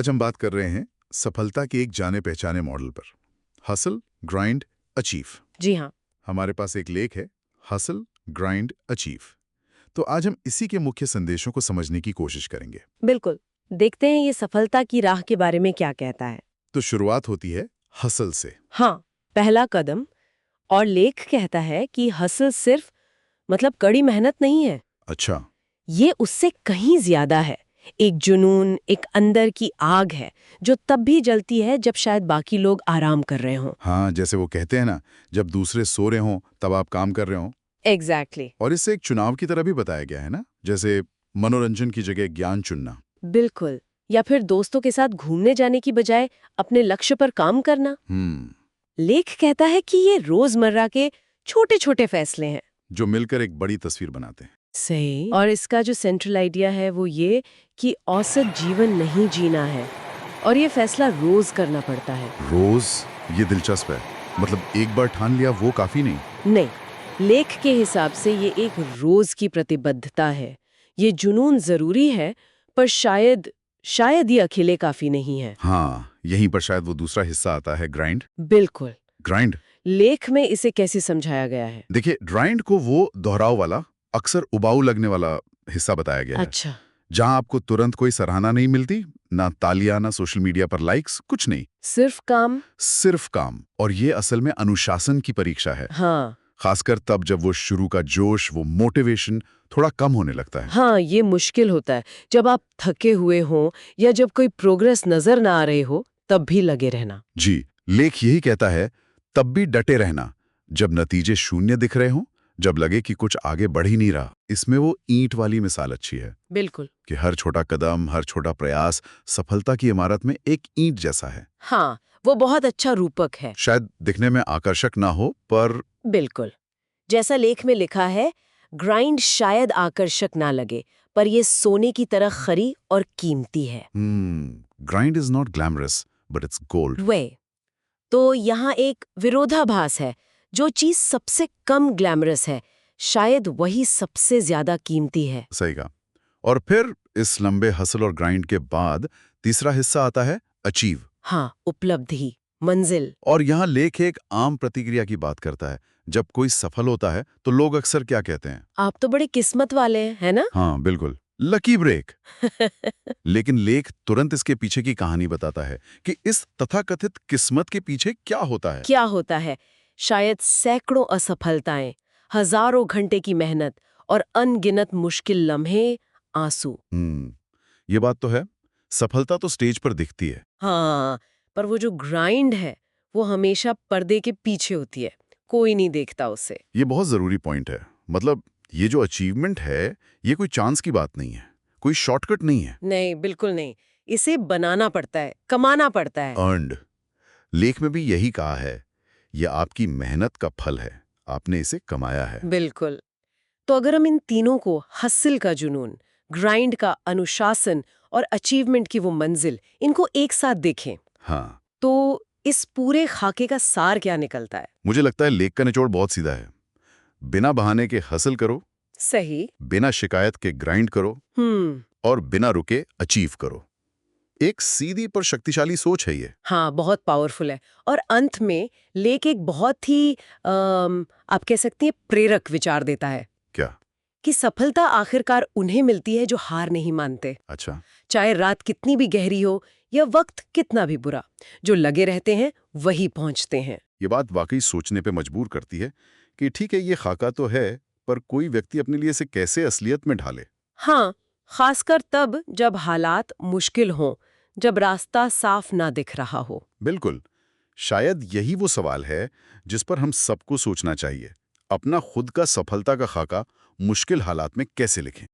आज हम बात कर रहे हैं सफलता के एक जाने पहचाने मॉडल पर। Hustle, grind, achieve. जी हाँ। हमारे पास एक लेख है, हसल, ग्राइंड, अचीव। तो आज हम इसी के मुख्य संदेशों को समझने की कोशिश करेंगे। बिल्कुल। देखते हैं ये सफलता की राह के बारे में क्या कहता है। तो शुरुआत होती है हसल से। हाँ, पहला कदम। और लेख कहता है कि हसल सिर्फ मतलब कड़ी मेहनत नहीं है। अच्छा। ये उससे कहीं ज्यादा है। एक जुनून, एक अंदर की आग है जो तब भी जलती है जब शायद बाकी लोग आराम कर रहे हों। हाँ, जैसे वो कहते हैं ना, जब दूसरे सो रहे हों तब आप काम कर रहे हों। एग्जैक्टली। और इससे एक चुनाव की तरह भी बताया गया है ना, जैसे मनोरंजन की जगह ज्ञान चुनना। बिल्कुल। या फिर दोस्तों के साथ घूमने जाने की बजाय अपने लक्ष्य पर काम करना। लेख कहता है कि ये रोजमर्रा के छोटे छोटे फैसले हैं जो मिलकर एक बड़ी तस्वीर बनाते हैं। सही। और इसका जो सेंट्रल आइडिया है वो ये कि औसत जीवन नहीं जीना है और ये फैसला रोज करना पड़ता है। रोज? ये दिलचस्प है। मतलब एक बार ठान लिया वो काफी नहीं। नहीं, लेख के हिसाब से ये एक रोज की प्रतिबद्धता है। ये जुनून जरूरी है, पर शायद शायद ये अकेले काफी नहीं है। हाँ, यहीं पर शायद वो दूसरा हिस्सा आता है, ग्राइंड। बिल्कुल। ग्राइंड। लेख में इसे कैसे समझाया गया है? देखिए, ग्राइंड को वो दोहराव वाला, अक्सर उबाऊ लगने वाला हिस्सा बताया गया है। अच्छा। जहां आपको तुरंत कोई सराहना नहीं मिलती, ना तालियां, ना सोशल मीडिया पर लाइक्स, कुछ नहीं। सिर्फ काम। सिर्फ काम। और ये असल में अनुशासन की परीक्षा है। हाँ। खासकर तब जब वो शुरू का जोश, वो मोटिवेशन थोड़ा कम होने लगता है। हाँ, ये मुश्किल होता है जब आप थके हुए हों या जब कोई प्रोग्रेस नजर ना आ रही हो, तब भी लगे रहना। जी, लेख यही कहता है, तब भी डटे रहना, जब नतीजे शून्य दिख रहे हों, जब लगे कि कुछ आगे बढ़ ही नहीं रहा। इसमें वो ईंट वाली मिसाल अच्छी है। बिल्कुल। कि हर छोटा कदम, हर छोटा प्रयास सफलता की इमारत में एक ईंट जैसा है। हाँ, वो बहुत अच्छा रूपक है। शायद दिखने में आकर्षक ना हो, पर बिल्कुल। जैसा लेख में लिखा है, ग्राइंड शायद आकर्षक ना लगे, पर ये सोने की तरह खरी और कीमती है। Grind is not glamorous, but it's gold. वे तो यहाँ एक विरोधाभास है। जो चीज सबसे कम ग्लैमरस है, शायद वही सबसे ज्यादा कीमती है। सही कहा। और फिर इस लंबे हसल और ग्राइंड के बाद तीसरा हिस्सा आता है, अचीव। हाँ, उपलब्धि, मंजिल। और यहाँ लेख एक आम प्रतिक्रिया की बात करता है। जब कोई सफल होता है तो लोग अक्सर क्या कहते हैं? आप तो बड़े किस्मत वाले हैं, है ना? हाँ, बिल्कुल, लकी ब्रेक। लेकिन लेख तुरंत इसके पीछे की कहानी बताता है कि इस तथाकथित किस्मत के पीछे क्या होता है। क्या होता है? शायद सैकड़ों असफलताएं, हजारों घंटे की मेहनत और अनगिनत मुश्किल लम्हे, आंसू। ये बात तो है। सफलता तो स्टेज पर दिखती है। हाँ, पर वो जो ग्राइंड है, वो हमेशा पर्दे के पीछे होती है। कोई नहीं देखता उसे। ये बहुत जरूरी पॉइंट है। मतलब ये जो अचीवमेंट है, ये कोई चांस की बात नहीं है, कोई शॉर्टकट नहीं है। नहीं, बिल्कुल नहीं। इसे बनाना पड़ता है, कमाना पड़ता है। अर्न्ड। लेख में भी यही कहा है, ये आपकी मेहनत का फल है, आपने इसे कमाया है। बिल्कुल। तो अगर हम इन तीनों को, हसल का जुनून, ग्राइंड का अनुशासन और अचीवमेंट की वो मंजिल, इनको एक साथ देखें, हाँ, तो इस पूरे खाके का सार क्या निकलता है? मुझे लगता है लेख का निचोड़ बहुत सीधा है। बिना बहाने के हसल करो, सही। बिना शिकायत के ग्राइंड करो, और बिना रुके अचीव करो। एक सीधी पर शक्तिशाली सोच है ये। हाँ, बहुत पावरफुल है। और अंत में लेख एक बहुत ही आप कह सकती हैं प्रेरक विचार देता है क्या? कि सफलता आखिरकार उन्हें मिलती है जो हार नहीं मानते। अच्छा। चाहे रात कितनी भी गहरी हो या वक्त कितना भी बुरा, जो लगे रहते हैं वही पहुंचते हैं। ये बात वाकई सोचने पे मजबूर करती है कि ठीक है, ये खाका तो है, पर कोई व्यक्ति अपने लिए इसे कैसे असलियत में ढाले। हाँ, खासकर तब जब हालात मुश्किल हों, जब रास्ता साफ ना दिख रहा हो। बिल्कुल। शायद यही वो सवाल है जिस पर हम सबको सोचना चाहिए। अपना खुद का सफलता का खाका मुश्किल हालात में कैसे लिखें।